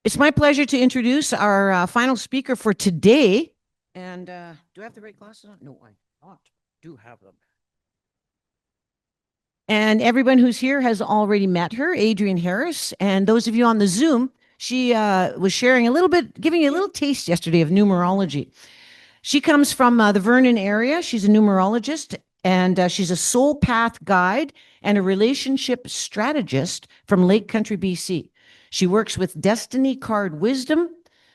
It's my pleasure to introduce our final speaker for today. And do I have the right glasses on? No, I not. Do have them. And everyone who's here has already met her, Adrienne Harris. And those of you on the Zoom, she was sharing a little bit, giving you a little taste yesterday of numerology. She comes from the Vernon area. She's a numerologist and she's a soul path guide and a relationship strategist from Lake Country, BC. She works with destiny card wisdom.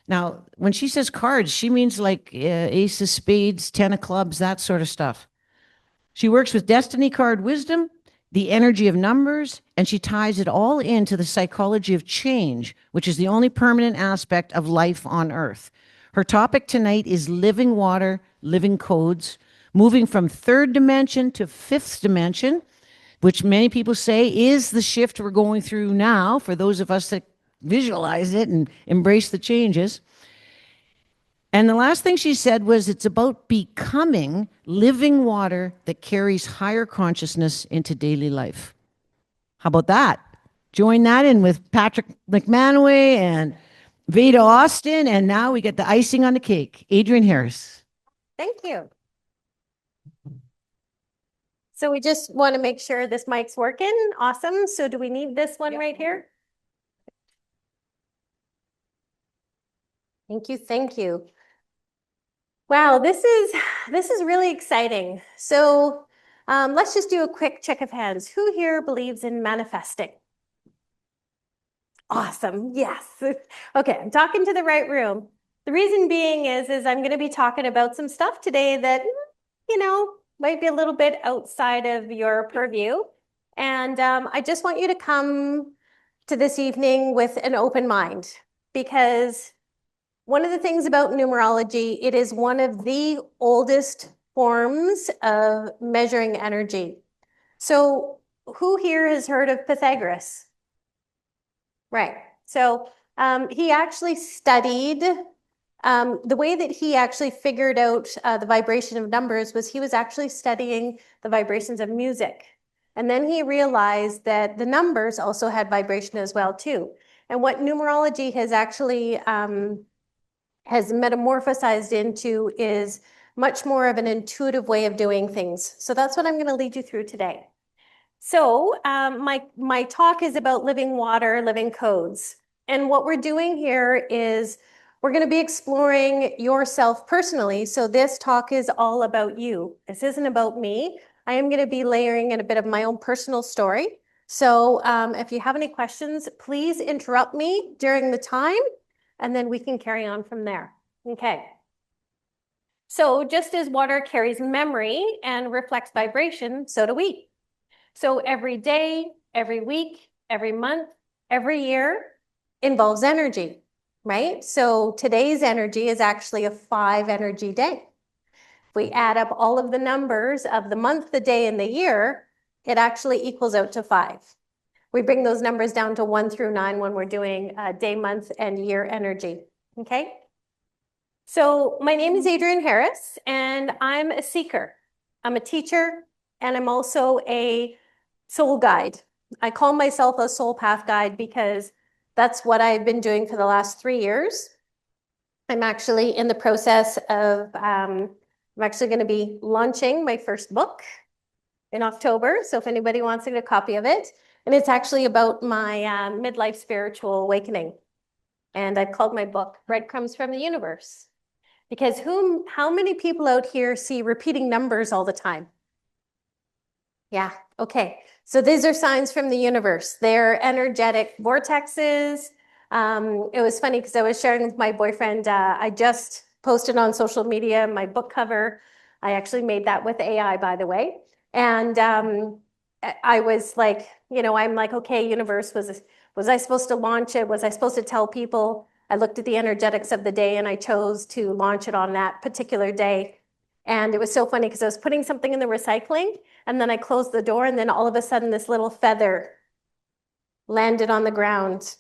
Now, when she says cards, she means like ace of spades, 10 of clubs, that sort of stuff. She works with destiny card wisdom, the energy of numbers, and she ties it all into the psychology of change, which is the only permanent aspect of life on earth. Her topic tonight is living water, living codes, moving from third dimension to fifth dimension, which many people say is the shift we're going through now for those of us that visualize it and embrace the changes. And the last thing she said was it's about becoming living water that carries higher consciousness into daily life. How about that? Join that in with Patrick McManaway and Veda Austin. And now we get the icing on the cake. Adrienne Harris. Thank you. So we just want to make sure this mic's working. Awesome. So do we need this one right here? Thank you. Thank you. Wow, this is really exciting. So let's just do a quick check of hands. Who here believes in manifesting? Awesome. Yes. Okay, I'm talking to the right room. The reason being is I'm going to be talking about some stuff today that, might be a little bit outside of your purview. And I just want you to come to this evening with an open mind, because one of the things about numerology, it is one of the oldest forms of measuring energy. So who here has heard of Pythagoras? Right. So he actually studied, the way that he actually figured out the vibration of numbers was he was actually studying the vibrations of music. And then he realized that the numbers also had vibration as well too. And what numerology has actually has metamorphosized into is much more of an intuitive way of doing things. So that's what I'm going to lead you through today. So my talk is about living water, living codes. And what we're doing here is we're going to be exploring yourself personally. So this talk is all about you. This isn't about me. I am going to be layering in a bit of my own personal story. So if you have any questions, please interrupt me during the time, and then we can carry on from there. Okay. So just as water carries memory and reflects vibration, so do we. So every day, every week, every month, every year involves energy, right? So today's energy is actually a 5 energy day. If we add up all of the numbers of the month, the day, and the year, it actually equals out to 5. We bring those numbers down to 1 through 9 when we're doing day, month, and year energy, okay? So my name is Adrienne Harris, and I'm a seeker. I'm a teacher, and I'm also a soul guide. I call myself a soul path guide because that's what I've been doing for the last 3 years. I'm actually in the process of, I'm actually going to be launching my first book in October. So if anybody wants to get a copy of it, and it's actually about my midlife spiritual awakening. And I've called my book Breadcrumbs from the Universe. Because how many people out here see repeating numbers all the time? Yeah, okay. So these are signs from the universe. They're energetic vortexes. It was funny because I was sharing with my boyfriend, I just posted on social media my book cover. I actually made that with AI, by the way. And I was like, I'm like, okay, universe, was I supposed to launch it? Was I supposed to tell people? I looked at the energetics of the day and I chose to launch it on that particular day. And it was so funny because I was putting something in the recycling and then I closed the door and then all of a sudden this little feather landed on the ground.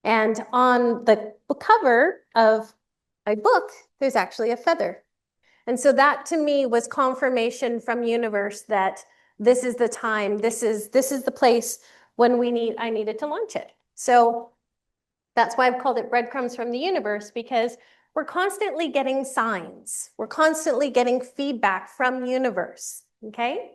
And on the cover of my book, there's actually a feather. And so that to me was confirmation from universe that this is the time, this is the place when I needed to launch it. So That's why I've called it breadcrumbs from the universe, because we're constantly getting signs. We're constantly getting feedback from the universe, okay?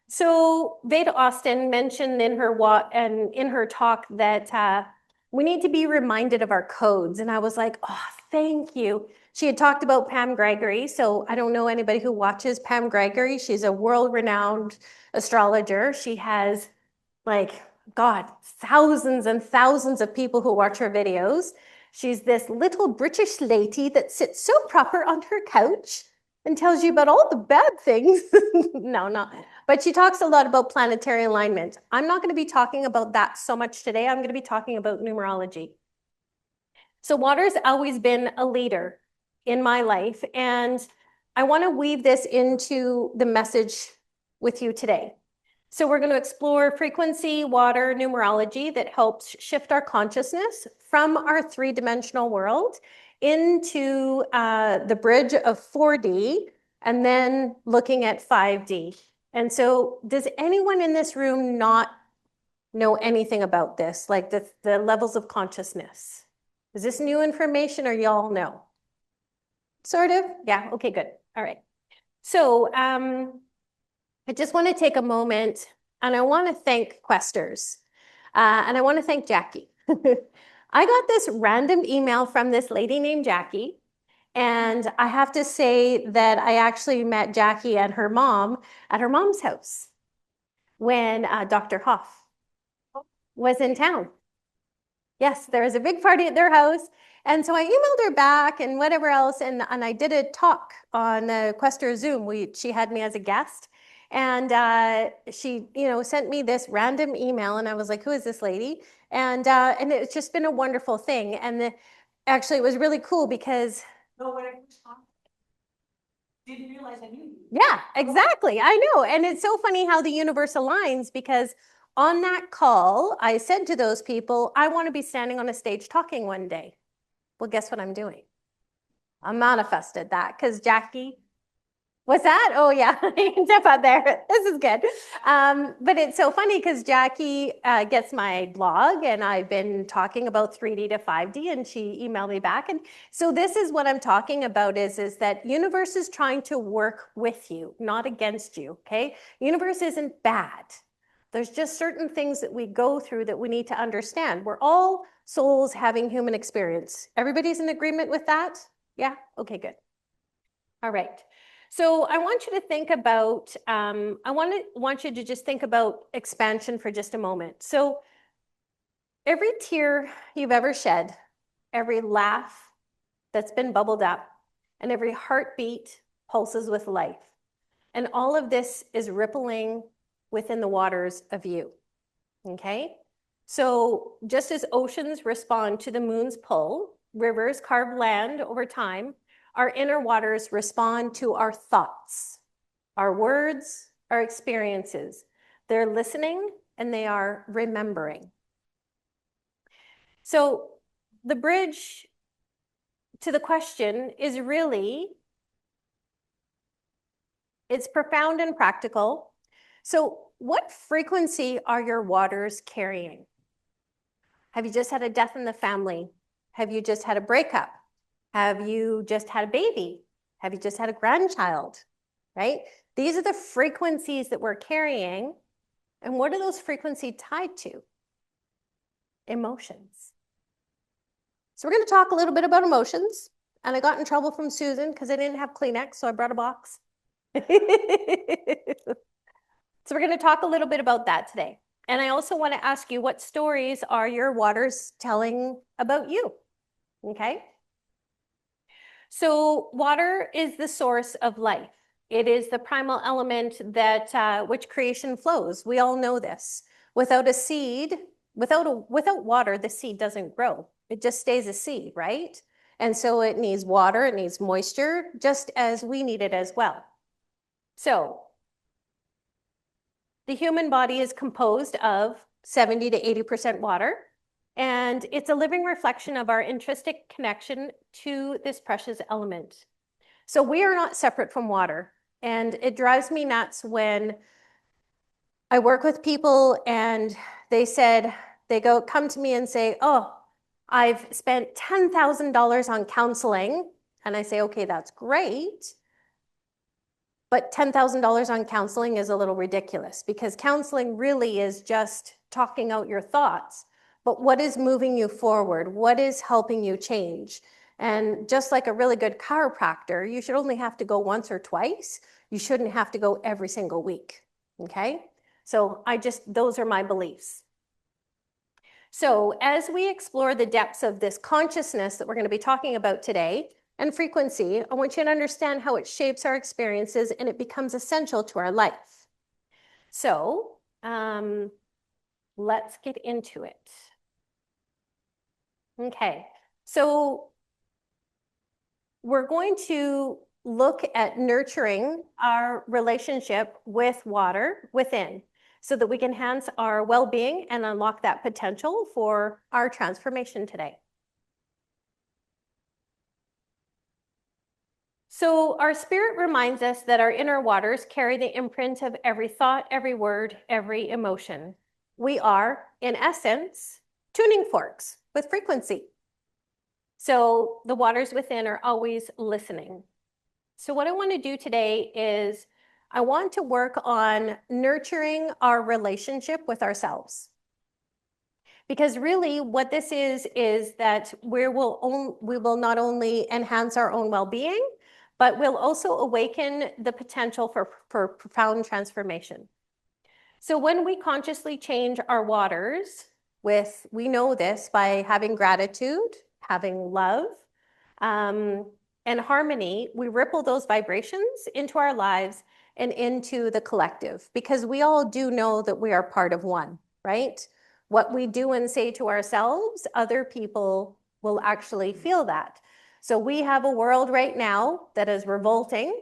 So Veda Austin mentioned in her talk that we need to be reminded of our codes. And I was like, oh, thank you. She had talked about Pam Gregory. So I don't know anybody who watches Pam Gregory. She's a world-renowned astrologer. She has like, God, thousands and thousands of people who watch her videos. She's this little British lady that sits so proper on her couch and tells you about all the bad things. No, not. But she talks a lot about planetary alignment. I'm not going to be talking about that so much today. I'm going to be talking about numerology. So water's always been a leader in my life, and I want to weave this into the message with you today. So we're going to explore frequency, water, numerology that helps shift our consciousness from our three-dimensional world into the bridge of 4D and then looking at 5D. And so does anyone in this room not know anything about this, like the levels of consciousness? Is this new information or y'all know? Sort of? Yeah, okay, good. All right. So I just want to take a moment and I want to thank Questers. And I want to thank Jackie. I got this random email from this lady named Jackie. And I have to say that I actually met Jackie and her mom at her mom's house when Dr. Hoff was in town. Yes, there was a big party at their house. And so I emailed her back and whatever else. And I did a talk on the Quester Zoom. She had me as a guest. And she, sent me this random email. And I was like, who is this lady? And it's just been a wonderful thing. And actually, it was really cool because didn't realize I knew you. Yeah, exactly. I know. And it's so funny how the universe aligns because on that call, I said to those people, I want to be standing on a stage talking one day. Well, guess what I'm doing? I manifested that because Jackie, what's that? Oh, yeah, you can step out there. This is good. But it's so funny because Jackie gets my blog and I've been talking about 3D to 5D and she emailed me back. And so this is what I'm talking about is that universe is trying to work with you, not against you, okay? Universe isn't bad. There's just certain things that we go through that we need to understand. We're all souls having human experience. Everybody's in agreement with that? Yeah? Okay, good. All right. So I want you to think about, want you to just think about expansion for just a moment. So every tear you've ever shed, every laugh that's been bubbled up, and every heartbeat pulses with life. And all of this is rippling within the waters of you, okay? So just as oceans respond to the moon's pull, rivers carve land over time, our inner waters respond to our thoughts, our words, our experiences. They're listening and they are remembering. So the bridge to the question is really, it's profound and practical. So what frequency are your waters carrying? Have you just had a death in the family? Have you just had a breakup? Have you just had a baby? Have you just had a grandchild, right? These are the frequencies that we're carrying. And what are those frequencies tied to? Emotions. So we're going to talk a little bit about emotions. And I got in trouble from Susan because I didn't have Kleenex, so I brought a box. So we're going to talk a little bit about that today. And I also want to ask you, what stories are your waters telling about you? Okay. So water is the source of life. It is the primal element that which creation flows. We all know this. Without a seed, without water, the seed doesn't grow. It just stays a seed, right? And so it needs water, it needs moisture, just as we need it as well. So the human body is composed of 70 to 80% water, and it's a living reflection of our intrinsic connection to this precious element. So we are not separate from water, and it drives me nuts when I work with people and they come to me and say, oh, I've spent $10,000 on counseling. And I say, okay, that's great. But $10,000 on counseling is a little ridiculous because counseling really is just talking out your thoughts. But what is moving you forward? What is helping you change? And just like a really good chiropractor, you should only have to go once or twice. You shouldn't have to go every single week. Okay? So those are my beliefs. So as we explore the depths of this consciousness that we're going to be talking about today and frequency, I want you to understand how it shapes our experiences and it becomes essential to our life. So let's get into it. Okay, so we're going to look at nurturing our relationship with water within so that we can enhance our well-being and unlock that potential for our transformation today. So our spirit reminds us that our inner waters carry the imprint of every thought, every word, every emotion. We are, in essence, tuning forks with frequency. So the waters within are always listening. So what I want to do today is I want to work on nurturing our relationship with ourselves. Because really what this is that we will not only enhance our own well-being, but we'll also awaken the potential for profound transformation. So when we consciously change our waters we know this by having gratitude, having love, and harmony, we ripple those vibrations into our lives and into the collective, because we all do know that we are part of one, right? What we do and say to ourselves, other people will actually feel that. So we have a world right now that is revolting.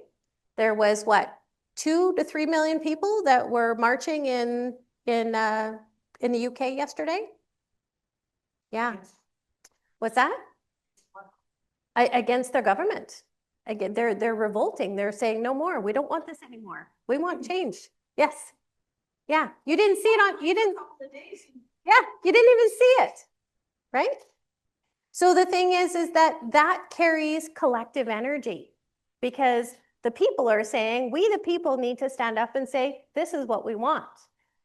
There was what, 2 to 3 million people that were marching in the UK yesterday? Yeah. What's that? Against their government. Again, they're revolting. They're saying no more. We don't want this anymore. We want change. Yes. Yeah. You didn't see it you didn't. Yeah, you didn't even see it, right? So the thing is that carries collective energy, because the people are saying, we the people need to stand up and say, this is what we want.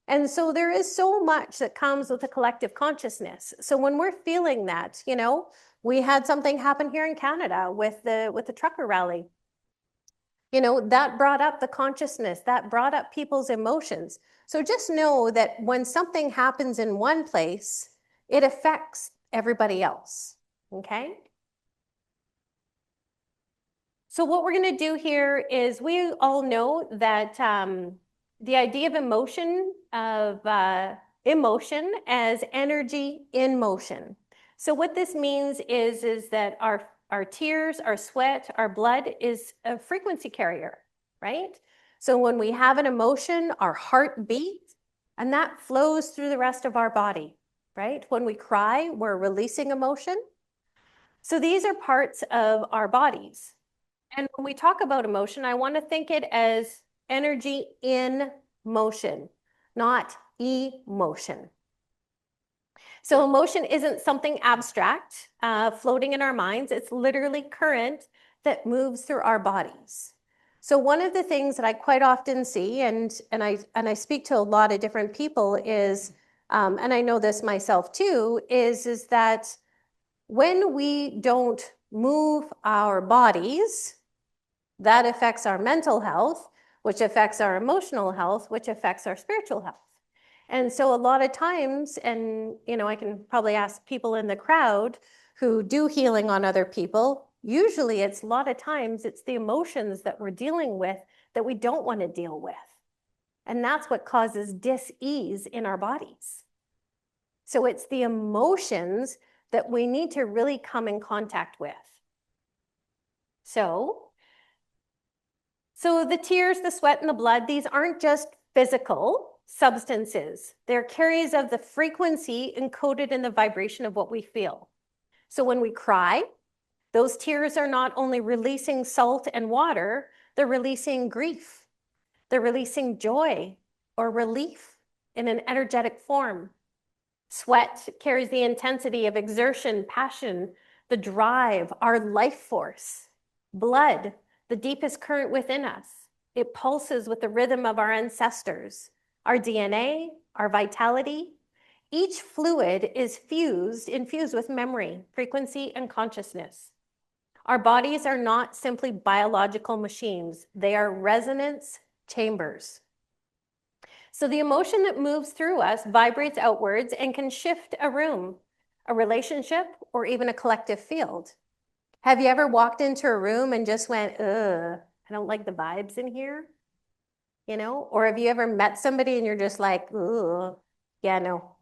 And so there is so much that comes with a collective consciousness. So when we're feeling that, we had something happen here in Canada with the trucker rally. That brought up the consciousness, that brought up people's emotions. So just know that when something happens in one place, it affects everybody else, okay? So what we're going to do here is, we all know that the idea of emotion as energy in motion. So what this means is that our tears, our sweat, our blood is a frequency carrier, right? So when we have an emotion, our heart beats, and that flows through the rest of our body, right? When we cry, we're releasing emotion. So these are parts of our bodies. And when we talk about emotion, I want to think it as energy in motion, not emotion. So emotion isn't something abstract, floating in our minds. It's literally current that moves through our bodies. So one of the things that I quite often see, and I speak to a lot of different people, is, and I know this myself too, is that when we don't move our bodies, that affects our mental health, which affects our emotional health, which affects our spiritual health. And so a lot of times, and I can probably ask people in the crowd who do healing on other people, usually it's a lot of times it's the emotions that we're dealing with that we don't want to deal with. And that's what causes dis-ease in our bodies. So it's the emotions that we need to really come in contact with. So the tears, the sweat, and the blood, these aren't just physical substances. They're carriers of the frequency encoded in the vibration of what we feel. So when we cry, those tears are not only releasing salt and water, they're releasing grief. They're releasing joy or relief in an energetic form. Sweat carries the intensity of exertion, passion, the drive, our life force. Blood, the deepest current within us. It pulses with the rhythm of our ancestors, our DNA, our vitality. Each fluid is infused with memory, frequency, and consciousness. Our bodies are not simply biological machines. They are resonance chambers. So the emotion that moves through us vibrates outwards and can shift a room, a relationship, or even a collective field. Have you ever walked into a room and just went, ugh, I don't like the vibes in here? You know? Or have you ever met somebody and you're just like, ugh, yeah, no,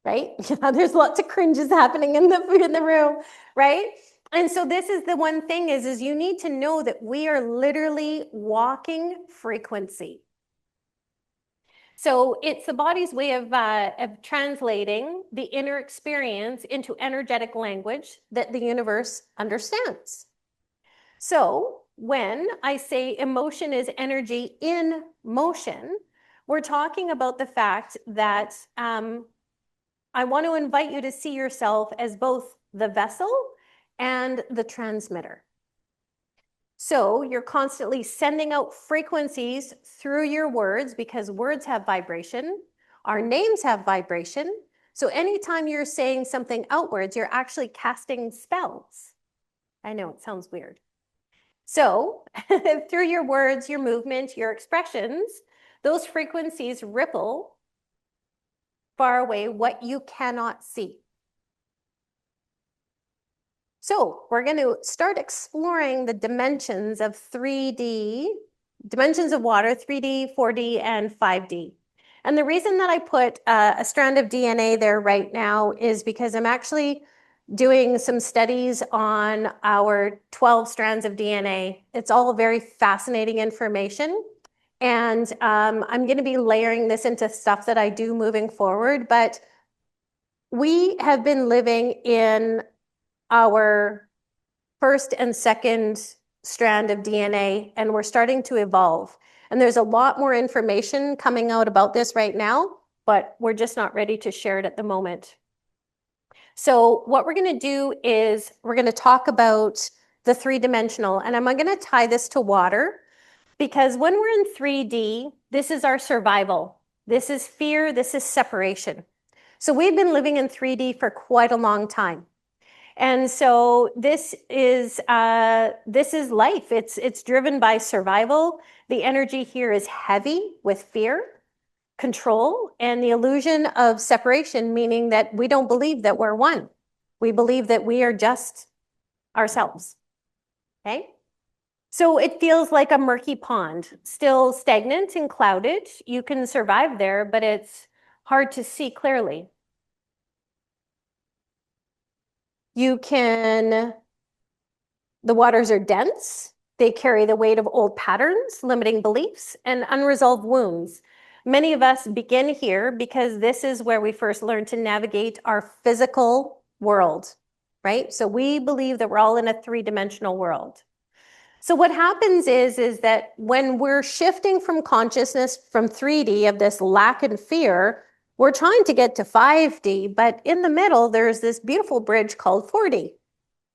right? There's lots of cringes happening in the room, right? And so this is the one thing is you need to know that we are literally walking frequency. So it's the body's way of translating the inner experience into energetic language that the universe understands. So when I say emotion is energy in motion, we're talking about the fact that I want to invite you to see yourself as both the vessel and the transmitter. So you're constantly sending out frequencies through your words because words have vibration. Our names have vibration. So anytime you're saying something outwards, you're actually casting spells. I know it sounds weird. So through your words, your movement, your expressions, those frequencies ripple far away what you cannot see. So we're going to start exploring the dimensions of 3D, dimensions of water, 3D, 4D, and 5D. And the reason that I put a strand of DNA there right now is because I'm actually doing some studies on our 12 strands of DNA. It's all very fascinating information. And I'm going to be layering this into stuff that I do moving forward. But we have been living in our first and second strand of DNA, and we're starting to evolve. And there's a lot more information coming out about this right now, but we're just not ready to share it at the moment. So what we're going to do is we're going to talk about the three-dimensional, and I'm going to tie this to water because when we're in 3D, this is our survival. This is fear, this is separation. So we've been living in 3D for quite a long time. And so this is life. It's driven by survival. The energy here is heavy with fear, control, and the illusion of separation, meaning that we don't believe that we're one. We believe that we are just ourselves. Okay? So it feels like a murky pond, still stagnant and clouded. You can survive there, but it's hard to see clearly. The waters are dense. They carry the weight of old patterns, limiting beliefs, and unresolved wounds. Many of us begin here because this is where we first learn to navigate our physical world, right? So we believe that we're all in a three-dimensional world. So what happens is that when we're shifting from consciousness from 3D of this lack and fear, we're trying to get to 5D, but in the middle, there's this beautiful bridge called 4D.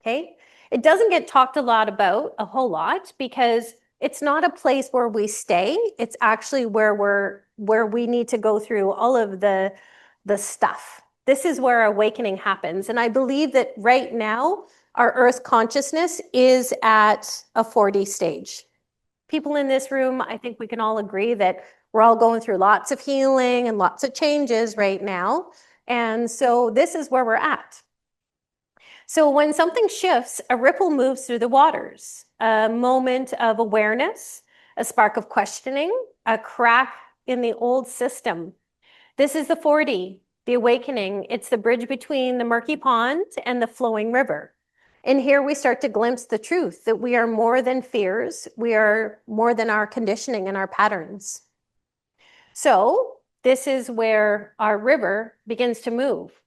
Okay. It doesn't get talked a lot about a whole lot because it's not a place where we stay. It's actually where we need to go through all of the stuff. This is where awakening happens. And I believe that right now, our Earth consciousness is at a 4D stage. People in this room, I think we can all agree that we're all going through lots of healing and lots of changes right now. And so this is where we're at. So when something shifts, a ripple moves through the waters, a moment of awareness, a spark of questioning, a crack in the old system. This is the 4D, the awakening. It's the bridge between the murky pond and the flowing river. And here we start to glimpse the truth that we are more than fears. We are more than our conditioning and our patterns. So this is where our river begins to move.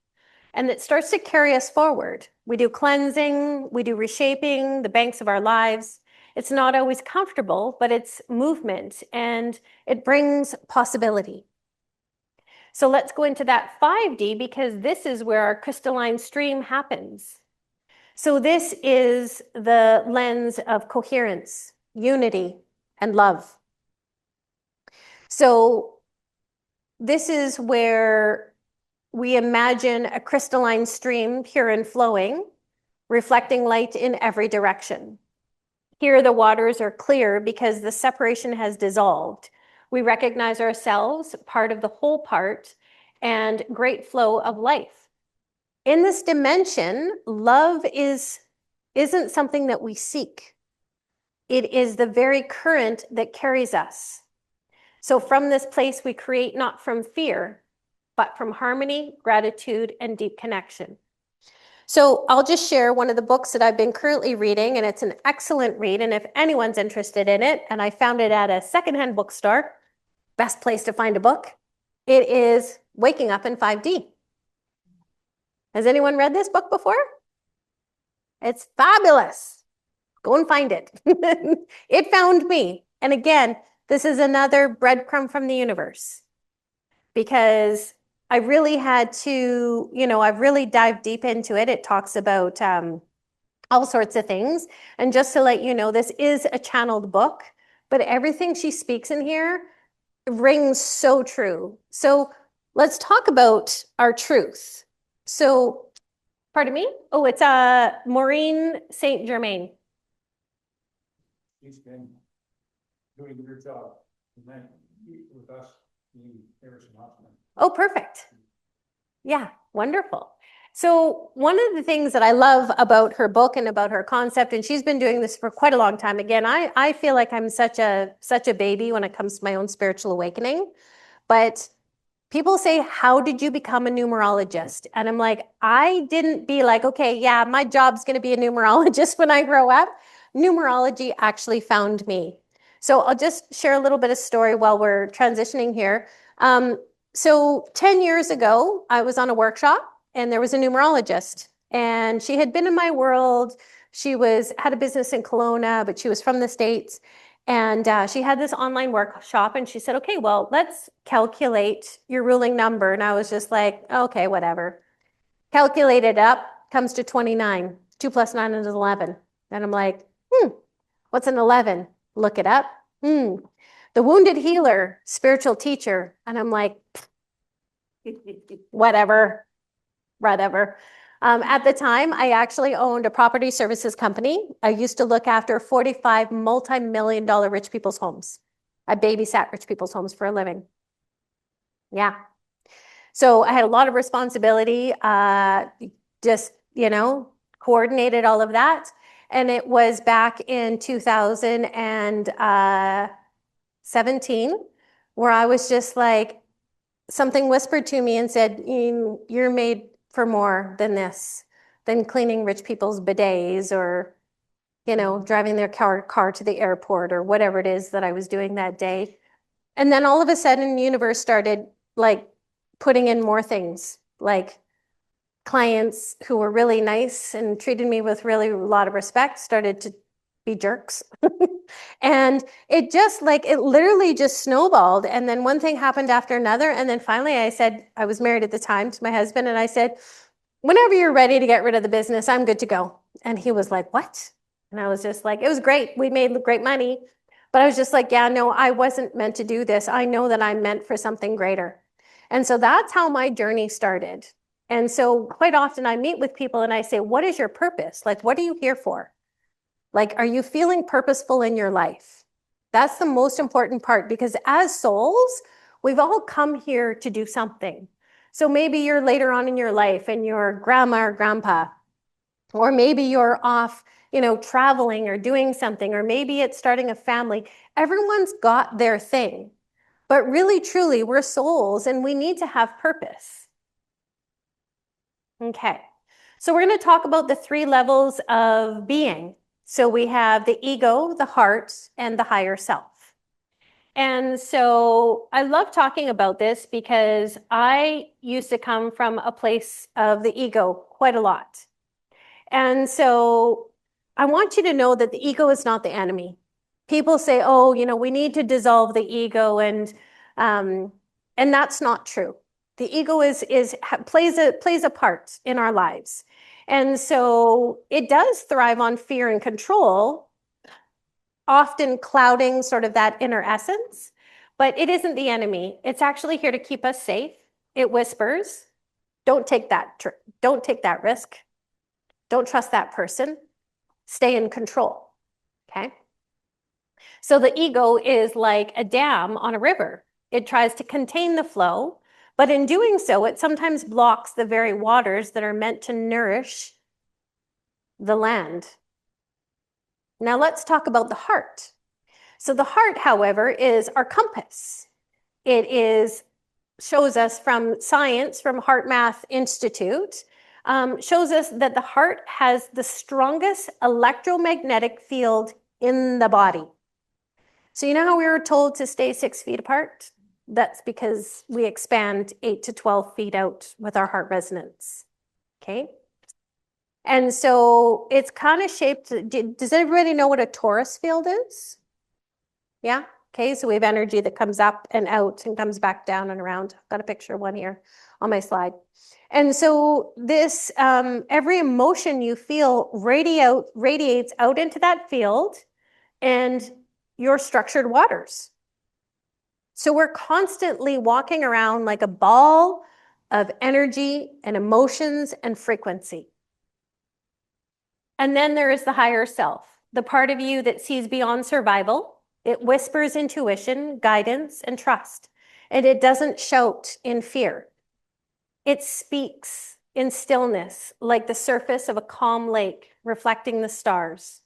And it starts to carry us forward. We do cleansing, we do reshaping the banks of our lives. It's not always comfortable, but it's movement and it brings possibility. So let's go into that 5D because this is where our crystalline stream happens. So this is the lens of coherence, unity, and love. So this is where we imagine a crystalline stream, pure and flowing, reflecting light in every direction. Here, the waters are clear because the separation has dissolved. We recognize ourselves, part of the whole part, and great flow of life. In this dimension, love isn't something that we seek. It is the very current that carries us. So from this place, we create not from fear, but from harmony, gratitude, and deep connection. So I'll just share one of the books that I've been currently reading, and it's an excellent read. And if anyone's interested in it, and I found it at a secondhand bookstore, best place to find a book, it is Waking Up in 5D. Has anyone read this book before? It's fabulous. Go and find it. It found me. And again, this is another breadcrumb from the universe because I really had to, I've really dived deep into it. It talks about all sorts of things. And just to let you know, this is a channeled book, but everything she speaks in here rings so true. So let's talk about our truth. So, pardon me? Oh, it's Maureen Saint Germain. She's been doing your job and then with us being Harrison Hoffman. Oh, perfect. Yeah, wonderful. So one of the things that I love about her book and about her concept, and she's been doing this for quite a long time. Again, I feel like I'm such a baby when it comes to my own spiritual awakening. But people say, how did you become a numerologist? And I'm like, I didn't be like, okay, yeah, my job's going to be a numerologist when I grow up. Numerology actually found me. So I'll just share a little bit of story while we're transitioning here. So 10 years ago, I was on a workshop and there was a numerologist and she had been in my world. She had a business in Kelowna, but she was from the States. And she had this online workshop and she said, okay, well, let's calculate your ruling number. And I was just like, okay, whatever. Calculate it up, comes to 29. 2 plus 9 is 11. And I'm like, what's an 11? Look it up. The wounded healer, spiritual teacher. And I'm like, whatever. At the time, I actually owned a property services company. I used to look after 45 multi-million-dollar rich people's homes. I babysat rich people's homes for a living. Yeah. So I had a lot of responsibility, just, coordinated all of that. And it was back in 2017 where I was just like, something whispered to me and said, you're made for more than this, than cleaning rich people's bidets or, driving their car to the airport or whatever it is that I was doing that day. And then all of a sudden, the universe started like putting in more things, like clients who were really nice and treated me with really a lot of respect started to be jerks. And it literally just snowballed. And then one thing happened after another. And then finally I said, I was married at the time to my husband. And I said, whenever you're ready to get rid of the business, I'm good to go. And he was like, what? And I was just like, it was great. We made great money. But I was just like, yeah, no, I wasn't meant to do this. I know that I'm meant for something greater. And so that's how my journey started. And so quite often I meet with people and I say, what is your purpose? Like, what are you here for? Like, are you feeling purposeful in your life? That's the most important part because as souls, we've all come here to do something. So maybe you're later on in your life and your grandma or grandpa, or maybe you're off, traveling or doing something, or maybe it's starting a family. Everyone's got their thing. But really, truly, we're souls and we need to have purpose. Okay. So we're going to talk about the 3 levels of being. So we have the ego, the heart, and the higher self. And so I love talking about this because I used to come from a place of the ego quite a lot. And so I want you to know that the ego is not the enemy. People say, oh, we need to dissolve the ego and that's not true. The ego plays a part in our lives. And so it does thrive on fear and control, often clouding sort of that inner essence, but it isn't the enemy. It's actually here to keep us safe. It whispers, don't take that risk. Don't trust that person. Stay in control. Okay? So the ego is like a dam on a river. It tries to contain the flow, but in doing so, it sometimes blocks the very waters that are meant to nourish the land. Now let's talk about the heart. So the heart, however, is our compass. It shows us from science, from Heart Math Institute, shows us that the heart has the strongest electromagnetic field in the body. So you know how we were told to stay 6 feet apart? That's because we expand 8 to 12 feet out with our heart resonance. Okay? And so it's kind of shaped. Does everybody know what a torus field is? Yeah? Okay, so we have energy that comes up and out and comes back down and around. I've got a picture of one here on my slide. And so this, every emotion you feel radiates out into that field and your structured waters. So we're constantly walking around like a ball of energy and emotions and frequency. And then there is the higher self, the part of you that sees beyond survival. It whispers intuition, guidance, and trust. And it doesn't shout in fear. It speaks in stillness, like the surface of a calm lake reflecting the stars.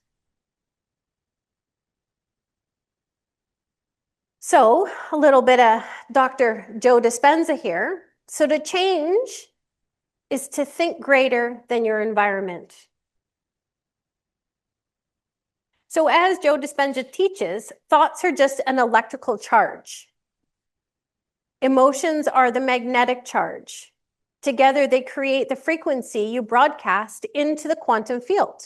So a little bit of Dr. Joe Dispenza here. So to change is to think greater than your environment. So as Joe Dispenza teaches, thoughts are just an electrical charge. Emotions are the magnetic charge. Together, they create the frequency you broadcast into the quantum field.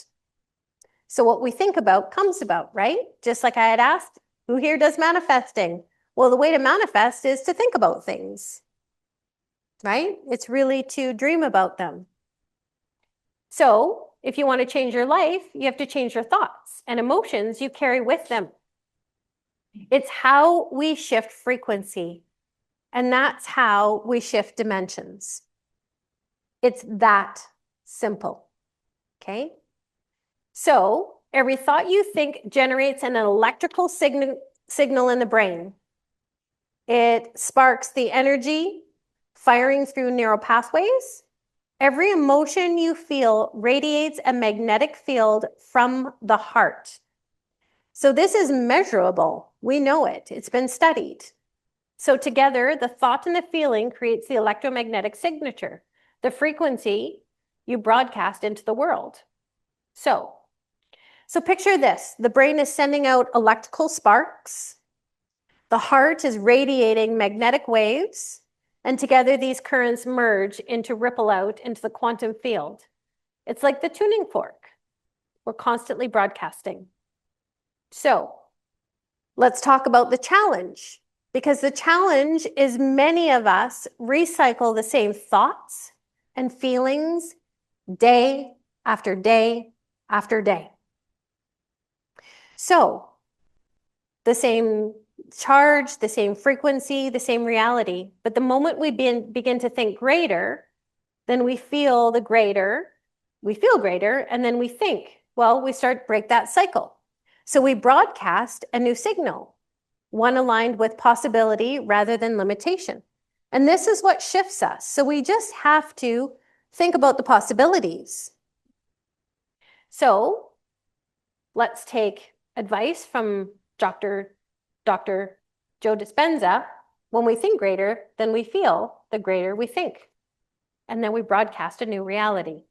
So what we think about comes about, right? Just like I had asked, who here does manifesting? Well, the way to manifest is to think about things, right? It's really to dream about them. So if you want to change your life, you have to change your thoughts and emotions you carry with them. It's how we shift frequency, and that's how we shift dimensions. It's that simple, okay? So every thought you think generates an electrical signal in the brain. It sparks the energy firing through neural pathways. Every emotion you feel radiates a magnetic field from the heart. So this is measurable. We know it. It's been studied. So together, the thought and the feeling creates the electromagnetic signature, the frequency you broadcast into the world. So picture this. The brain is sending out electrical sparks. The heart is radiating magnetic waves. And together, these currents merge into ripple out into the quantum field. It's like the tuning fork. We're constantly broadcasting. So let's talk about the challenge, because the challenge is many of us recycle the same thoughts and feelings day after day after day. So the same charge, the same frequency, the same reality. But the moment we begin to think greater, then we feel greater, and then we think. Well, we break that cycle. So we broadcast a new signal, one aligned with possibility rather than limitation. And this is what shifts us. So we just have to think about the possibilities. So let's take advice from Dr. Joe Dispenza. When we think greater than we feel, the greater we think. And then we broadcast a new reality.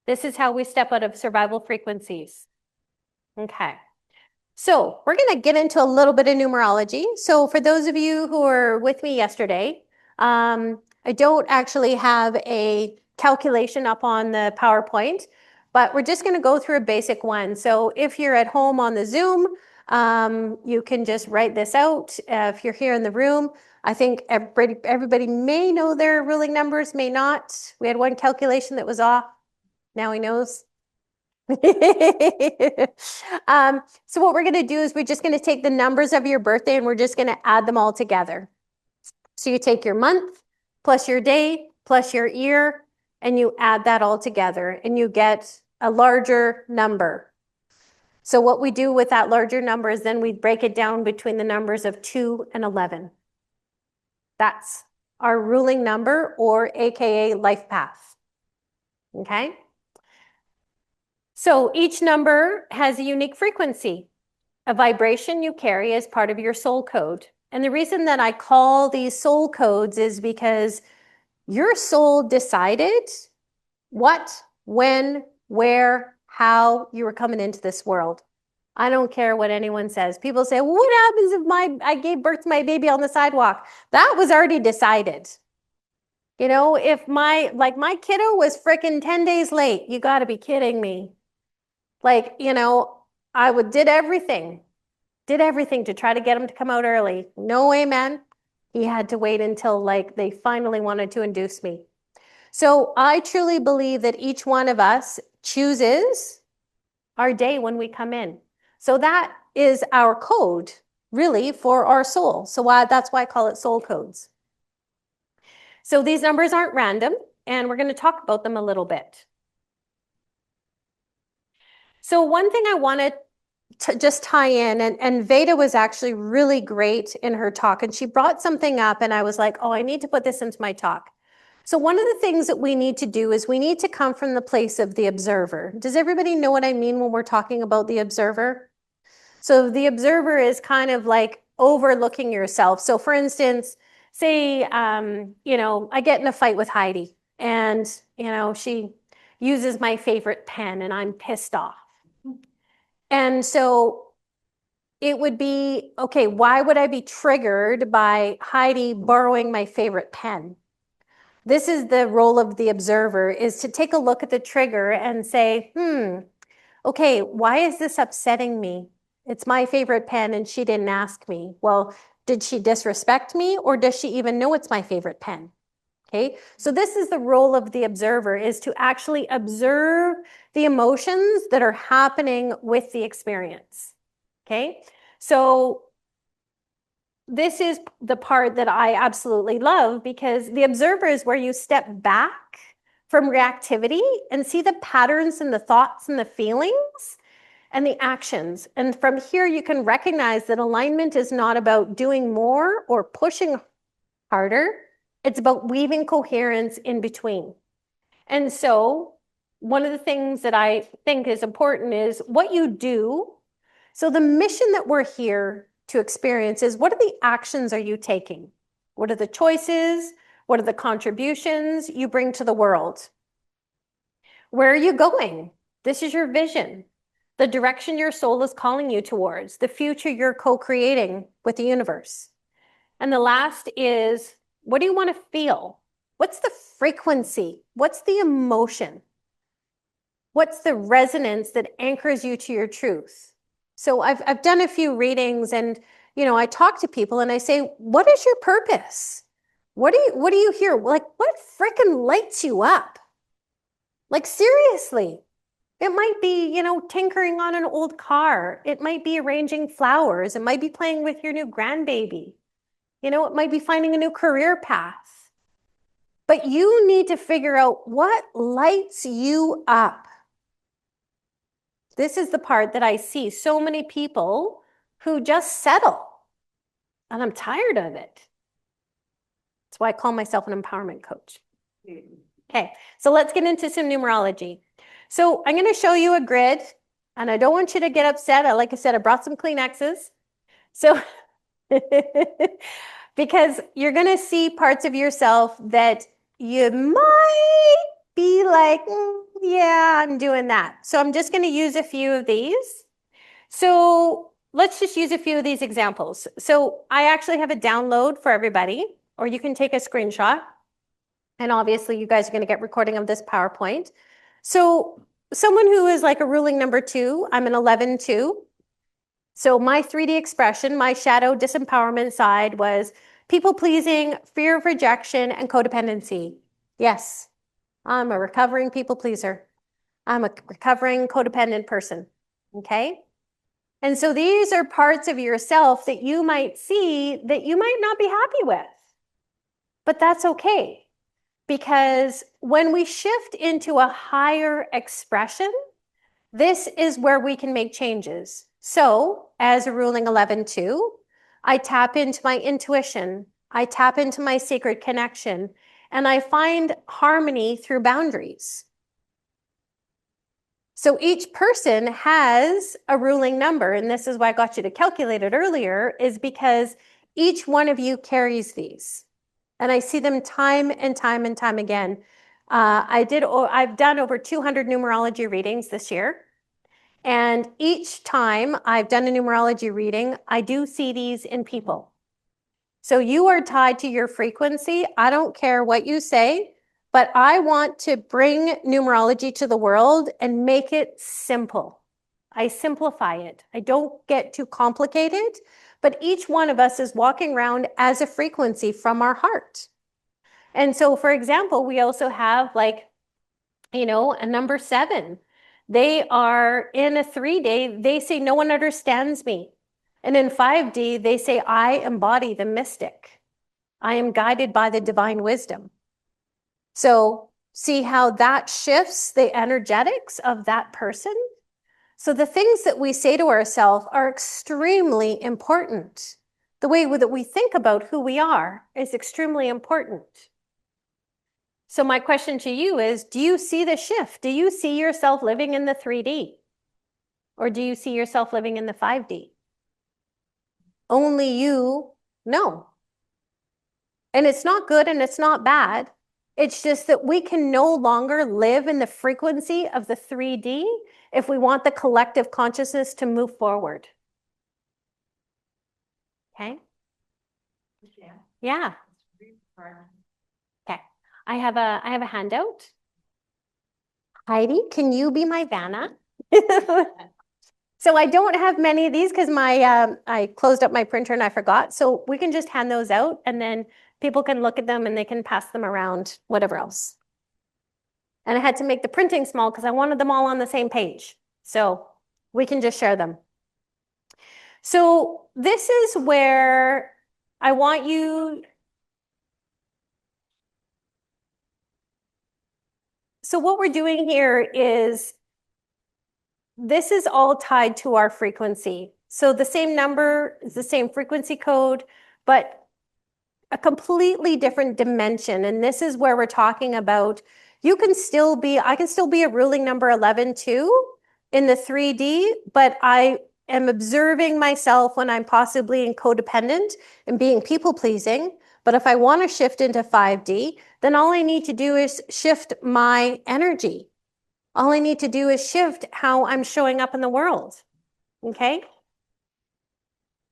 This is how we step out of survival frequencies. Okay. So we're going to get into a little bit of numerology. So for those of you who were with me yesterday, I don't actually have a calculation up on the PowerPoint, but we're just going to go through a basic one. So if you're at home on the Zoom, You can just write this out if you're here in the room. I think everybody may know their ruling numbers, may not. We had one calculation that was off. Now he knows. So what we're going to do is we're just going to take the numbers of your birthday and we're just going to add them all together. So you take your month plus your day plus your year and you add that all together and you get a larger number. So what we do with that larger number is then we break it down between the numbers of 2 and 11. That's our ruling number, or AKA life path. Okay? So each number has a unique frequency, a vibration you carry as part of your soul code. And the reason that I call these soul codes is because your soul decided what, when, where, how you were coming into this world. I don't care what anyone says. People say, well, what happens if I gave birth to my baby on the sidewalk? That was already decided. You know, if my kiddo was freaking 10 days late, you got to be kidding me. Like, you know, did everything to try to get him to come out early. No way, man. He had to wait until like they finally wanted to induce me. So I truly believe that each one of us chooses our day when we come in. So that is our code, really, for our soul. So that's why I call it soul codes. So these numbers aren't random, and we're going to talk about them a little bit. So one thing I wanted to just tie in, and Veda was actually really great in her talk, and she brought something up, and I was like, oh, I need to put this into my talk. So one of the things that we need to do is we need to come from the place of the observer. Does everybody know what I mean when we're talking about the observer? So the observer is kind of like overlooking yourself. So for instance, say, you know, I get in a fight with Heidi and, you know, she uses my favorite pen and I'm pissed off. And so it would be, okay, why would I be triggered by Heidi borrowing my favorite pen? This is the role of the observer, is to take a look at the trigger and say, okay, why is this upsetting me? It's my favorite pen and she didn't ask me. Well, did she disrespect me or does she even know it's my favorite pen? Okay, so this is the role of the observer, is to actually observe the emotions that are happening with the experience. Okay, so this is the part that I absolutely love, because the observer is where you step back from reactivity and see the patterns and the thoughts and the feelings and the actions. And from here, you can recognize that alignment is not about doing more or pushing harder. It's about weaving coherence in between. And so one of the things that I think is important is what you do. So the mission that we're here to experience is, what are the actions are you taking? What are the choices? What are the contributions you bring to the world? Where are you going? This is your vision, the direction your soul is calling you towards, the future you're co-creating with the universe. And the last is, what do you want to feel? What's the frequency? What's the emotion? What's the resonance that anchors you to your truth? So I've done a few readings, and you know, I talk to people and I say, what is your purpose? What do you hear? Like, what freaking lights you up? Like, seriously. It might be, you know, tinkering on an old car. It might be arranging flowers. It might be playing with your new grandbaby. You know, it might be finding a new career path. But you need to figure out what lights you up. This is the part that I see so many people who just settle. And I'm tired of it. That's why I call myself an empowerment coach. Okay, so let's get into some numerology. So I'm going to show you a grid, and I don't want you to get upset. Like I said, I brought some Kleenexes. So because you're going to see parts of yourself that you might be like, yeah, I'm doing that. So I'm just going to use a few of these. So let's just use a few of these examples. So I actually have a download for everybody, or you can take a screenshot. And obviously you guys are going to get recording of this PowerPoint. So someone who is like a ruling number 2, I'm an 11-2. So my 3D expression, my shadow disempowerment side was people pleasing, fear of rejection, and codependency. Yes, I'm a recovering people pleaser. I'm a recovering codependent person. Okay. And so these are parts of yourself that you might see that you might not be happy with. But that's okay. Because when we shift into a higher expression, this is where we can make changes. So, as a ruling 11-2, I tap into my intuition, I tap into my sacred connection, and I find harmony through boundaries. So each person has a ruling number, and this is why I got you to calculate it earlier, is because each one of you carries these. And I see them time and time and time again. I've done over 200 numerology readings this year. And each time I've done a numerology reading, I do see these in people. So you are tied to your frequency. I don't care what you say, but I want to bring numerology to the world and make it simple. I simplify it. I don't get too complicated, but each one of us is walking around as a frequency from our heart. And so, for example, we also have a number 7. They are in a 3D, they say, no one understands me. And in 5D, they say, I embody the mystic. I am guided by the divine wisdom. So see how that shifts the energetics of that person? So the things that we say to ourselves are extremely important. The way that we think about who we are is extremely important. So my question to you is, do you see the shift? Do you see yourself living in the 3D? Or do you see yourself living in the 5D? Only you know. And it's not good and it's not bad. It's just that we can no longer live in the frequency of the 3D if we want the collective consciousness to move forward. Okay? Yeah. Okay. I have a handout. Heidi, can you be my Vanna? So I don't have many of these because I closed up my printer and I forgot. So we can just hand those out and then people can look at them and they can pass them around, whatever else. And I had to make the printing small because I wanted them all on the same page. So we can just share them. So this is where I want you. So what we're doing here is this is all tied to our frequency. So the same number is the same frequency code, but a completely different dimension. And this is where we're talking about, I can still be a ruling number 11 too in the 3D, but I am observing myself when I'm possibly in codependent and being people pleasing. But if I want to shift into 5D, then all I need to do is shift my energy. All I need to do is shift how I'm showing up in the world. Okay?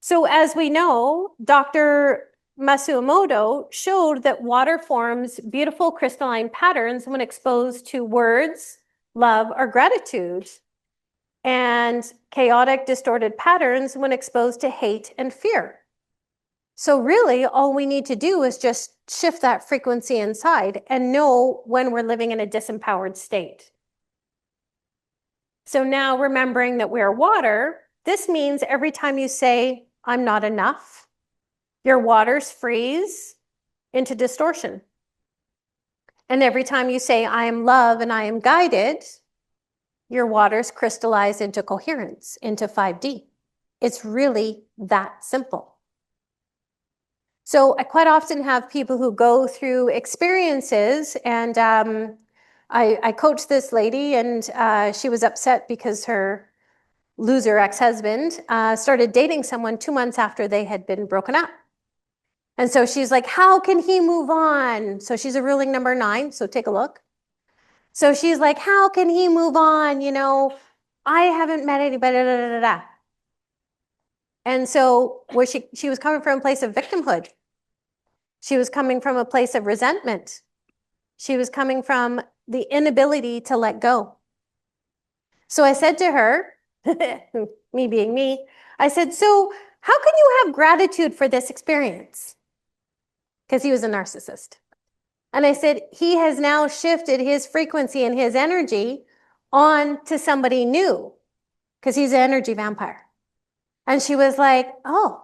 So as we know, Dr. Masumoto showed that water forms beautiful crystalline patterns when exposed to words, love, or gratitude, and chaotic, distorted patterns when exposed to hate and fear. So really, all we need to do is just shift that frequency inside and know when we're living in a disempowered state. So now remembering that we're water, this means every time you say, I'm not enough, your waters freeze into distortion. And every time you say, I am love and I am guided, your waters crystallize into coherence, into 5D. It's really that simple. So I quite often have people who go through experiences, and I coached this lady, and she was upset because her loser ex-husband started dating someone 2 months after they had been broken up. And so she's like, how can he move on? So she's a ruling number 9. So take a look. So she's like, how can he move on? I haven't met anybody. Da, da, da, da. And so where she was coming from a place of victimhood. She was coming from a place of resentment. She was coming from the inability to let go. So I said to her, me being me, I said, so how can you have gratitude for this experience? Because he was a narcissist. And I said, he has now shifted his frequency and his energy on to somebody new because he's an energy vampire. And she was like, oh.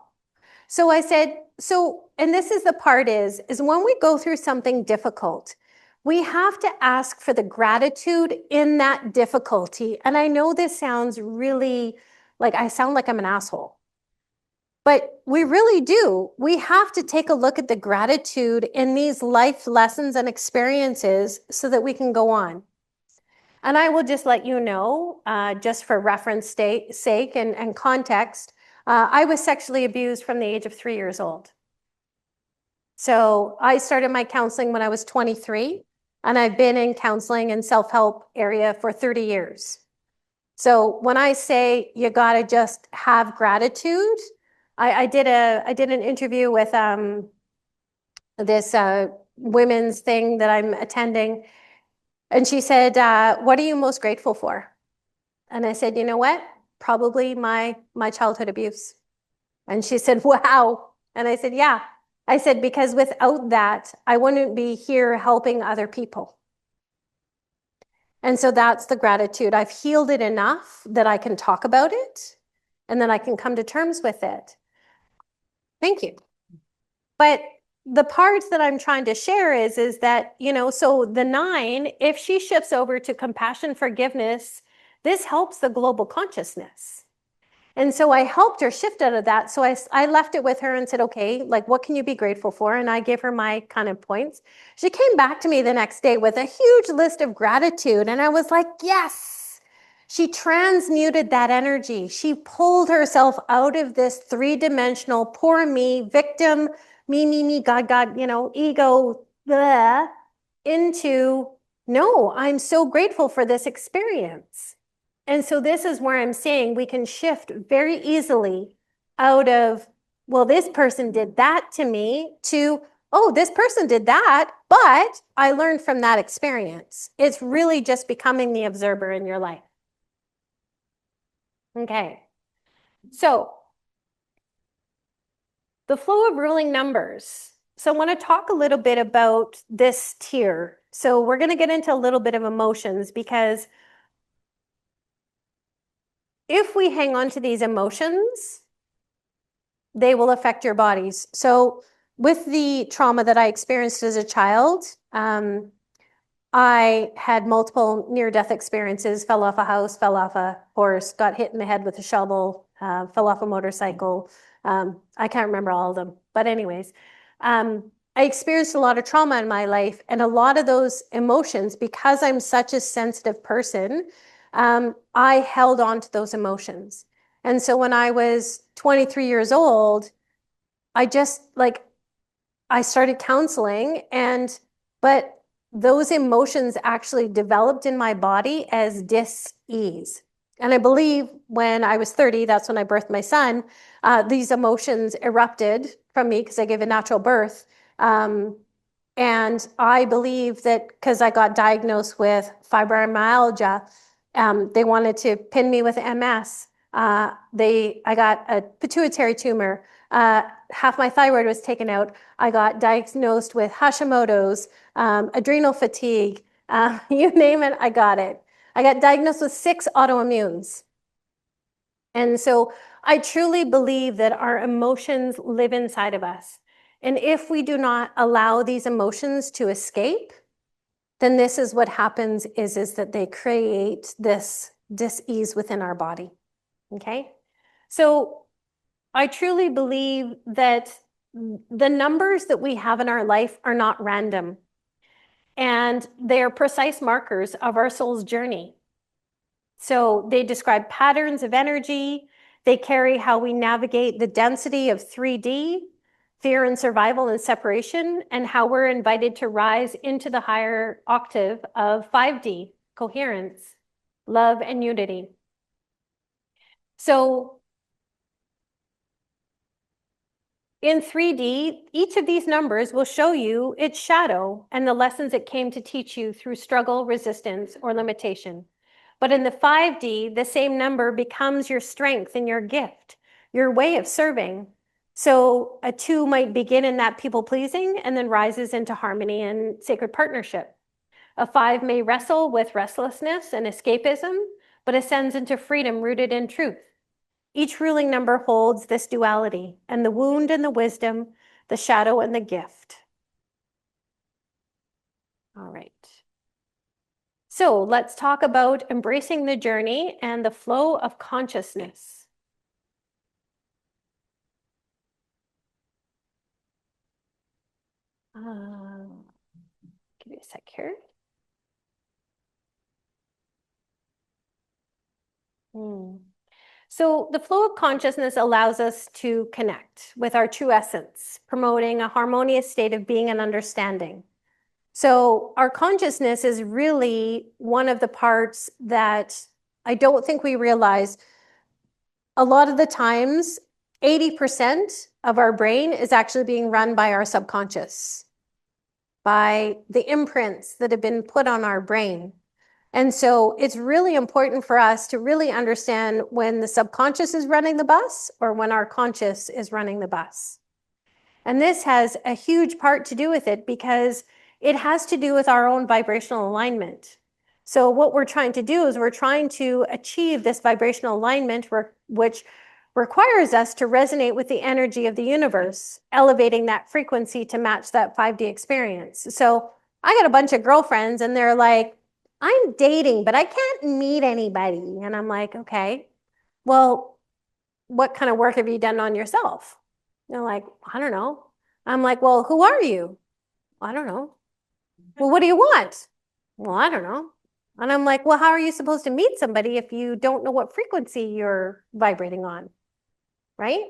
So I said, so, and this is the part is when we go through something difficult, we have to ask for the gratitude in that difficulty. And I know this sounds really like I sound like I'm an asshole, but we really do. We have to take a look at the gratitude in these life lessons and experiences so that we can go on. And I will just let you know, just for reference sake and context, I was sexually abused from the age of 3 years old. So I started my counseling when I was 23, and I've been in counseling and self-help area for 30 years. So when I say you got to just have gratitude, I did an interview with this women's thing that I'm attending, and she said, what are you most grateful for? And I said, you know what? Probably my childhood abuse. And she said, wow. And I said, yeah. I said, because without that, I wouldn't be here helping other people. And so that's the gratitude. I've healed it enough that I can talk about it and then I can come to terms with it. Thank you. But the part that I'm trying to share is that, you know, so the 9, if she shifts over to compassion, forgiveness, this helps the global consciousness. And so I helped her shift out of that. So I left it with her and said, okay, like, what can you be grateful for? And I gave her my kind of points. She came back to me the next day with a huge list of gratitude. And I was like, yes, she transmuted that energy. She pulled herself out of this 3-dimensional, poor me, victim, me, God, you know, ego, blah, into, no, I'm so grateful for this experience. And so this is where I'm saying we can shift very easily out of, well, this person did that to me, to, oh, this person did that, but I learned from that experience. It's really just becoming the observer in your life. Okay. So the flow of ruling numbers. So I want to talk a little bit about this tier. So we're going to get into a little bit of emotions, because if we hang on to these emotions, they will affect your bodies. So with the trauma that I experienced as a child, I had multiple near-death experiences, fell off a house, fell off a horse, got hit in the head with a shovel, fell off a motorcycle. I can't remember all of them. But anyways, I experienced a lot of trauma in my life, and a lot of those emotions, because I'm such a sensitive person, I held on to those emotions. And so when I was 23 years old, I just I started counseling, but those emotions actually developed in my body as dis-ease. And I believe when I was 30, that's when I birthed my son, these emotions erupted from me because I gave a natural birth. And I believe that because I got diagnosed with fibromyalgia, they wanted to pin me with MS. I got a pituitary tumor. Half my thyroid was taken out. I got diagnosed with Hashimoto's, adrenal fatigue, you name it, I got it. I got diagnosed with 6 autoimmunes. And so I truly believe that our emotions live inside of us. And if we do not allow these emotions to escape, then this is what happens is that they create this dis-ease within our body. Okay? So I truly believe that the numbers that we have in our life are not random, and they are precise markers of our soul's journey. So they describe patterns of energy. They carry how we navigate the density of 3D, fear and survival and separation, and how we're invited to rise into the higher octave of 5D, coherence, love, and unity. So in 3D, each of these numbers will show you its shadow and the lessons it came to teach you through struggle, resistance, or limitation. But in the 5D, the same number becomes your strength and your gift, your way of serving. So a 2 might begin in that people pleasing and then rises into harmony and sacred partnership. A 5 may wrestle with restlessness and escapism, but ascends into freedom rooted in truth. Each ruling number holds this duality, and the wound and the wisdom, the shadow and the gift. All right. So let's talk about embracing the journey and the flow of consciousness. Give me a sec here. So the flow of consciousness allows us to connect with our true essence, promoting a harmonious state of being and understanding. So our consciousness is really one of the parts that I don't think we realize. A lot of the times, 80% of our brain is actually being run by our subconscious, by the imprints that have been put on our brain. And so it's really important for us to really understand when the subconscious is running the bus or when our conscious is running the bus. And this has a huge part to do with it because it has to do with our own vibrational alignment. So what we're trying to do is we're trying to achieve this vibrational alignment which requires us to resonate with the energy of the universe, elevating that frequency to match that 5D experience. So I got a bunch of girlfriends and they're like, I'm dating, but I can't meet anybody. And I'm like, okay, well, what kind of work have you done on yourself? They're like, I don't know. I'm like, well, who are you? I don't know. Well, what do you want? Well, I don't know. And I'm like, well, how are you supposed to meet somebody if you don't know what frequency you're vibrating on? Right?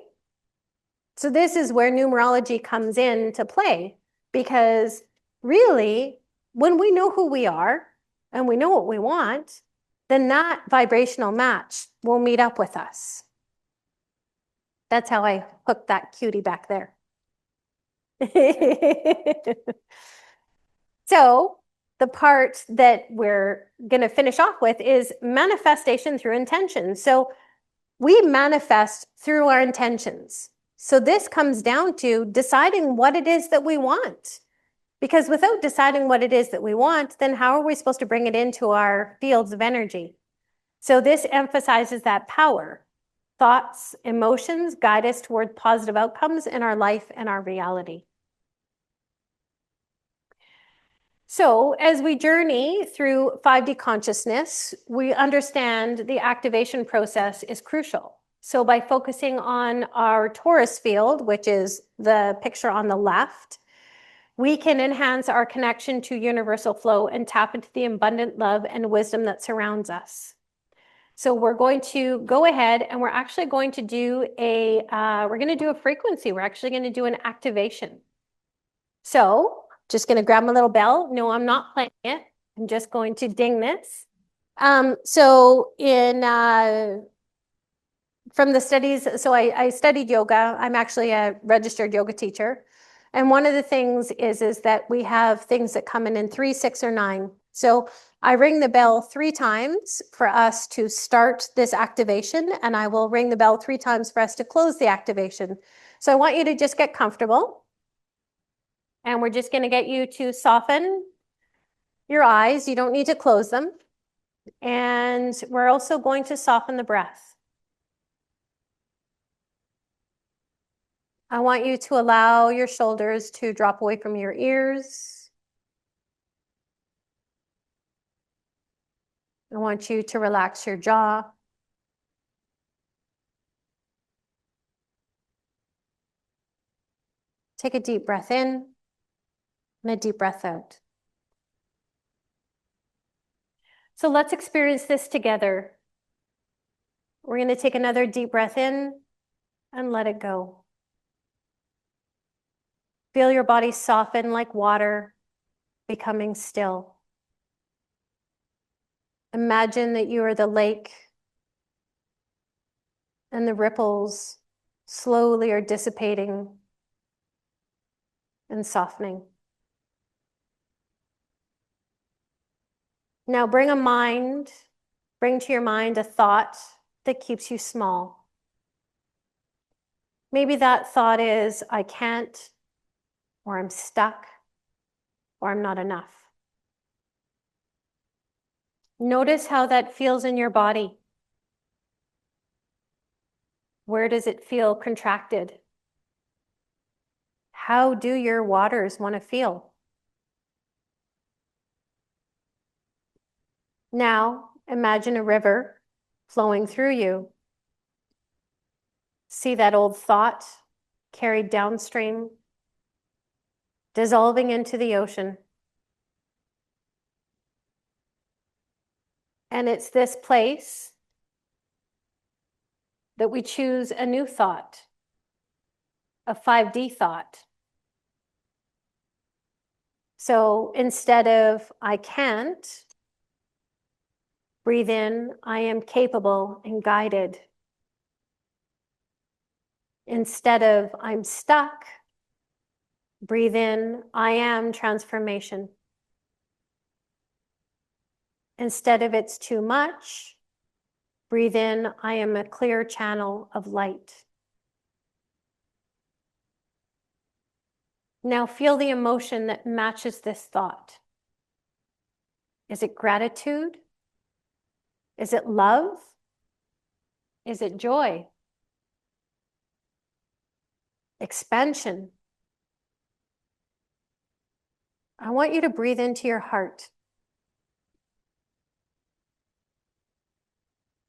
So this is where numerology comes into play, because really, when we know who we are and we know what we want, then that vibrational match will meet up with us. That's how I hooked that cutie back there. So the part that we're going to finish off with is manifestation through intention. So we manifest through our intentions. So this comes down to deciding what it is that we want. Because without deciding what it is that we want, then how are we supposed to bring it into our fields of energy? So this emphasizes that power. Thoughts, emotions guide us toward positive outcomes in our life and our reality. So as we journey through 5D consciousness, we understand the activation process is crucial. So by focusing on our Taurus field, which is the picture on the left, we can enhance our connection to universal flow and tap into the abundant love and wisdom that surrounds us. So we're going to go ahead and we're actually going to do a frequency. We're actually going to do an activation. So just going to grab my little bell. No, I'm not playing it. I'm just going to ding this. From the studies, so I studied yoga. I'm actually a registered yoga teacher. And one of the things is that we have things that come in 3, 6, or 9. So I ring the bell 3 times for us to start this activation, and I will ring the bell 3 times for us to close the activation. So I want you to just get comfortable. And we're just going to get you to soften your eyes. You don't need to close them. And we're also going to soften the breath. I want you to allow your shoulders to drop away from your ears. I want you to relax your jaw. Take a deep breath in and a deep breath out. So let's experience this together. We're going to take another deep breath in and let it go. Feel your body soften like water, becoming still. Imagine that you are the lake and the ripples slowly are dissipating and softening. Now bring a mind Bring to your mind a thought that keeps you small. Maybe that thought is, I can't, or I'm stuck, or I'm not enough. Notice how that feels in your body. Where does it feel contracted? How do your waters want to feel? Now, imagine a river flowing through you. See that old thought carried downstream, dissolving into the ocean. And it's this place that we choose a new thought, a 5D thought. So instead of I can't, breathe in, I am capable and guided. Instead of I'm stuck, breathe in, I am transformation. Instead of it's too much, breathe in, I am a clear channel of light. Now feel the emotion that matches this thought. Is it gratitude? Is it love? Is it joy? Expansion? I want you to breathe into your heart.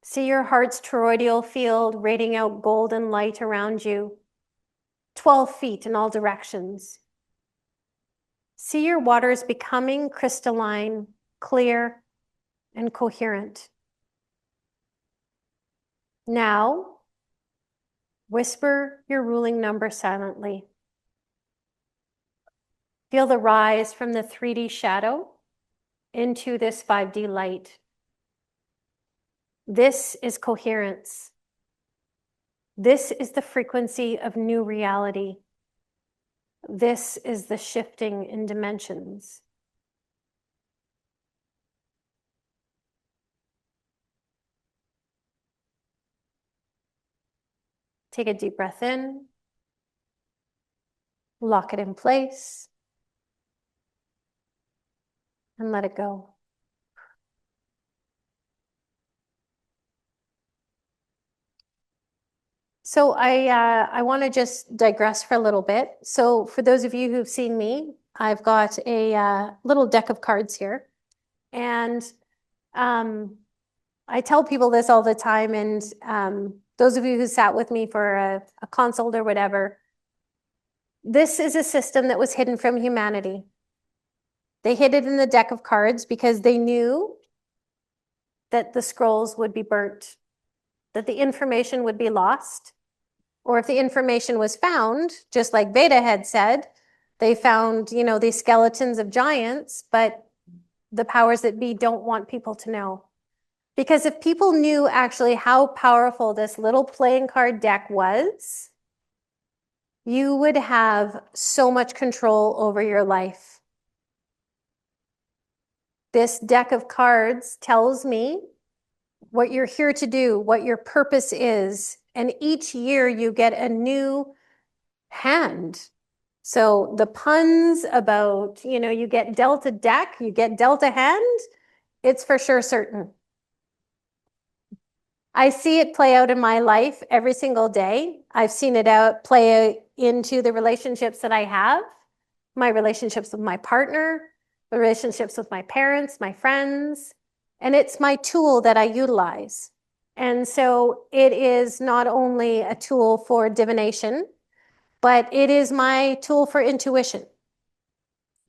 See your heart's toroidal field radiating out golden light around you, 12 feet in all directions. See your waters becoming crystalline, clear, and coherent. Now, whisper your ruling number silently. Feel the rise from the 3D shadow into this 5D light. This is coherence. This is the frequency of new reality. This is the shifting in dimensions. Take a deep breath in. Lock it in place. And let it go. So I want to just digress for a little bit. So for those of you who've seen me, I've got a little deck of cards here. And I tell people this all the time. And those of you who sat with me for a consult or whatever, this is a system that was hidden from humanity. They hid it in the deck of cards because they knew that the scrolls would be burnt, that the information would be lost. Or if the information was found, just like Veda had said, they found, these skeletons of giants, but the powers that be don't want people to know. Because if people knew actually how powerful this little playing card deck was, you would have so much control over your life. This deck of cards tells me what you're here to do, what your purpose is. And each year you get a new hand. So the puns about, you get dealt a deck, you get dealt a hand, it's for sure certain. I see it play out in my life every single day. I've seen it play into the relationships that I have, my relationships with my partner, the relationships with my parents, my friends, and it's my tool that I utilize. And so it is not only a tool for divination, but it is my tool for intuition.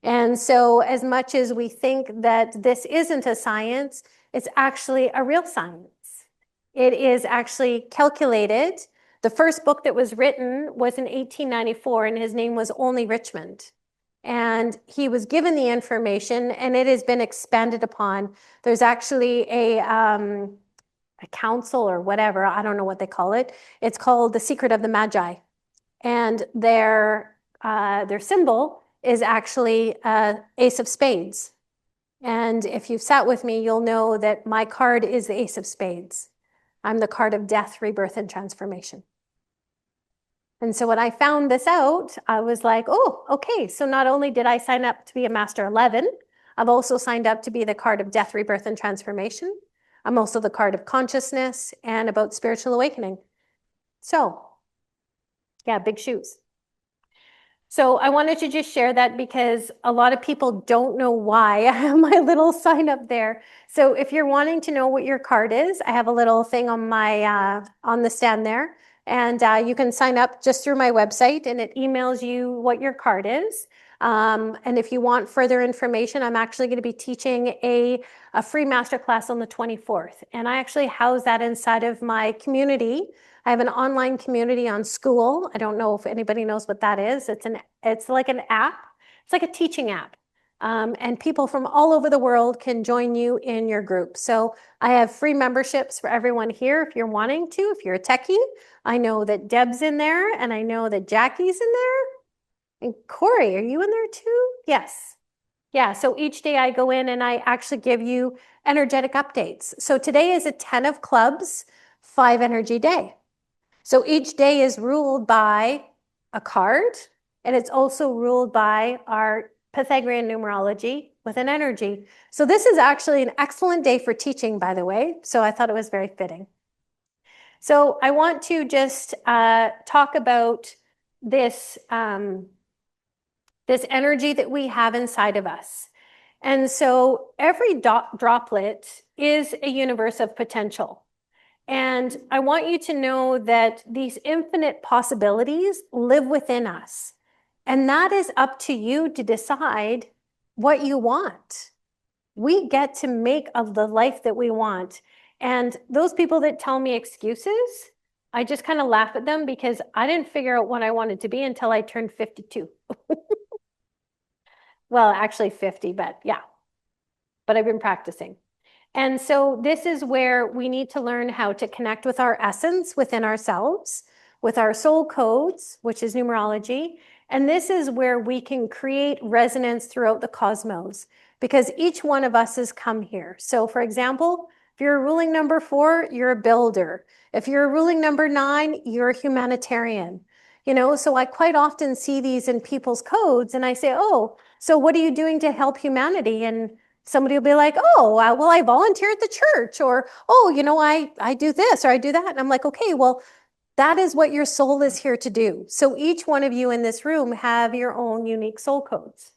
And so as much as we think that this isn't a science, it's actually a real science. It is actually calculated. The first book that was written was in 1894, and his name was Only Richmond. And he was given the information, and it has been expanded upon. There's actually a council or whatever, I don't know what they call it. It's called The Secret of the Magi. And their symbol is actually Ace of Spades. And if you've sat with me, you'll know that my card is the Ace of Spades. I'm the card of death, rebirth, and transformation. And so when I found this out, I was like, oh, okay. So not only did I sign up to be a Master 11, I've also signed up to be the card of death, rebirth, and transformation. I'm also the card of consciousness and about spiritual awakening. So, yeah, big shoes. So I wanted to just share that because a lot of people don't know why I have my little sign up there. So if you're wanting to know what your card is, I have a little thing on my on the stand there, and you can sign up just through my website, and it emails you what your card is. And if you want further information, I'm actually going to be teaching a free masterclass on the 24th, and I actually house that inside of my community. I have an online community on School. I don't know if anybody knows what that is. It's like an app. It's like a teaching app. And people from all over the world can join you in your group. So I have free memberships for everyone here if you're wanting to, if you're a techie. I know that Deb's in there, and I know that Jackie's in there. And Corey, are you in there too? Yes. Yeah, so each day I go in and I actually give you energetic updates. So today is a 10 of clubs, 5 energy day. So each day is ruled by a card, and it's also ruled by our Pythagorean numerology with an energy. So this is actually an excellent day for teaching, by the way. So I thought it was very fitting. So I want to just talk about this, this energy that we have inside of us. And so every droplet is a universe of potential. And I want you to know that these infinite possibilities live within us. And that is up to you to decide what you want. We get to make of the life that we want. And those people that tell me excuses, I just kind of laugh at them because I didn't figure out what I wanted to be until I turned 52. Well, actually 50, but yeah. But I've been practicing. And so this is where we need to learn how to connect with our essence within ourselves, with our soul codes, which is numerology. And this is where we can create resonance throughout the cosmos, because each one of us has come here. So for example, if you're a ruling number 4, you're a builder. If you're a ruling number 9, you're a humanitarian. So I quite often see these in people's codes and I say, oh, so what are you doing to help humanity? And somebody will be like, oh, well, I volunteer at the church, or, oh, I do this or I do that. And I'm like, okay, well, that is what your soul is here to do. So each one of you in this room have your own unique soul codes.